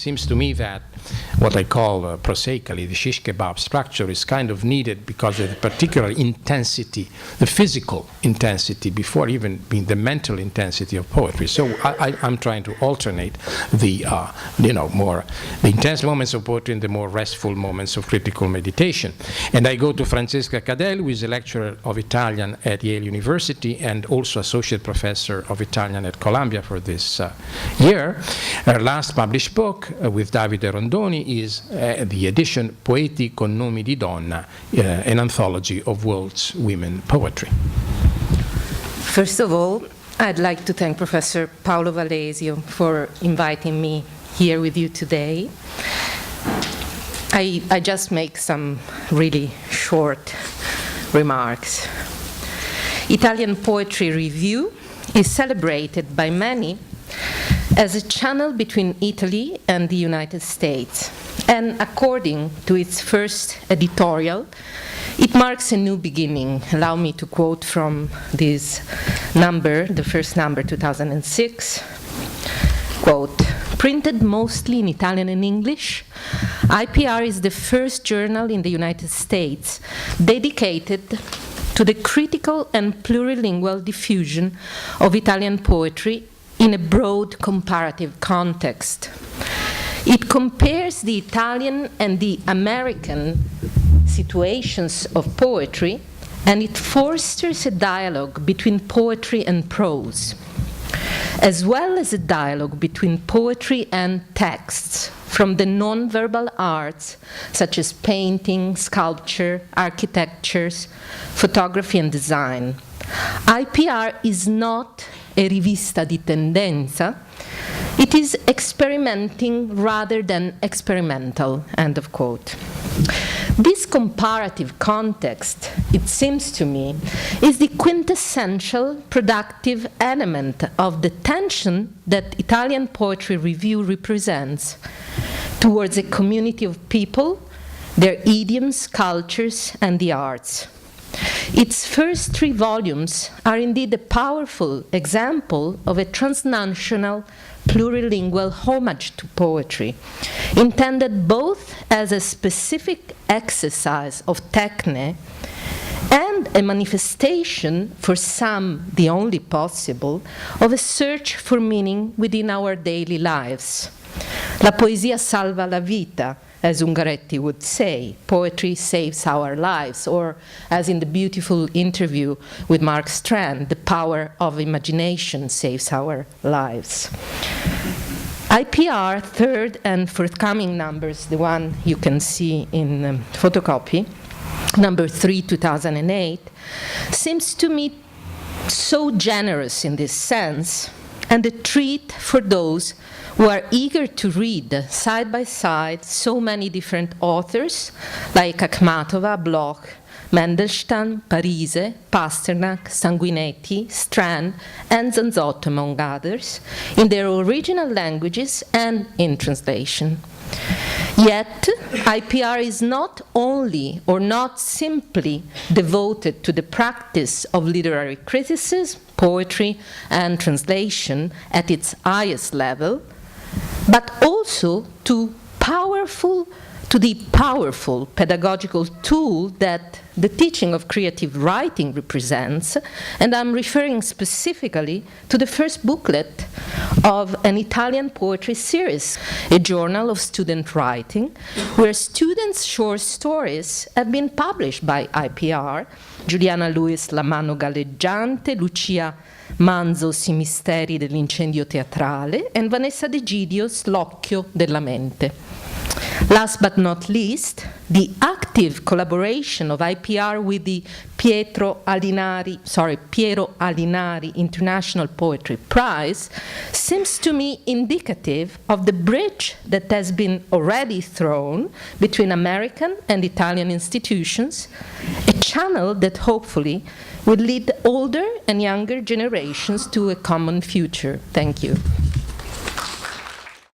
seems to me that what I call prosaically the shish kebab structure is kind of needed because of the particular intensity, the physical intensity, before even being the mental intensity of poetry. So I'm trying to alternate the more the intense moments of poetry and the more restful moments of critical meditation. And I go to Francesca Cadel, who is a lecturer of Italian at Yale University and also associate professor of Italian at Columbia for this year. Her last published book with Davide Rondoni is the edition Poeti con nomi di donna, an anthology of world's women poetry. First of all, I'd like to thank Professor Paolo Valesio for inviting me here with you today. I just make some really short remarks. Italian Poetry Review is celebrated by many as a channel between Italy and the United States. And according to its first editorial, it marks a new beginning. Allow me to quote from this number, the first number, 2006. Quote, printed mostly in Italian and English, IPR is the first journal in the United States dedicated to the critical and plurilingual diffusion of Italian poetry in a broad comparative context. It compares the Italian and the American situations of poetry, and it fosters a dialogue between poetry and prose, as well as a dialogue between poetry and texts from the non-verbal arts, such as painting, sculpture, architectures, photography, and design. IPR is not a rivista di tendenza. It is experimenting rather than experimental, end of quote. This comparative context, it seems to me, is the quintessential productive element of the tension that Italian Poetry Review represents towards a community of people, their idioms, cultures, and the arts. Its first 3 volumes are indeed a powerful example of a transnational, plurilingual homage to poetry, intended both as a specific exercise of techne and a manifestation, for some the only possible, of a search for meaning within our daily lives. La poesia salva la vita, as Ungaretti would say, poetry saves our lives, or as in the beautiful interview with Mark Strand, the power of imagination saves our lives. IPR, third and forthcoming numbers, the one you can see in photocopy, number 3, 2008, seems to me so generous in this sense, and a treat for those who are eager to read side by side so many different authors like Akhmatova, Bloch, Mandelstam, Parise, Pasternak, Sanguinetti, Strand, and Zanzotto, among others, in their original languages and in translation. Yet, IPR is not only or not simply devoted to the practice of literary criticism, poetry, and translation at its highest level, but also to the powerful pedagogical tool that the teaching of creative writing represents, and I'm referring specifically to the first booklet of an Italian poetry series, a journal of student writing, where students' short stories have been published by IPR, Giuliana Lewis La mano galleggiante, Lucia Manzos I misteri dell'incendio teatrale, and Vanessa De Gidios L'occhio della mente. Last but not least, the active collaboration of IPR with the Piero Alinari International Poetry Prize seems to me indicative of the bridge that has been already thrown between American and Italian institutions, a channel that hopefully will lead older and younger generations to a common future. Thank you.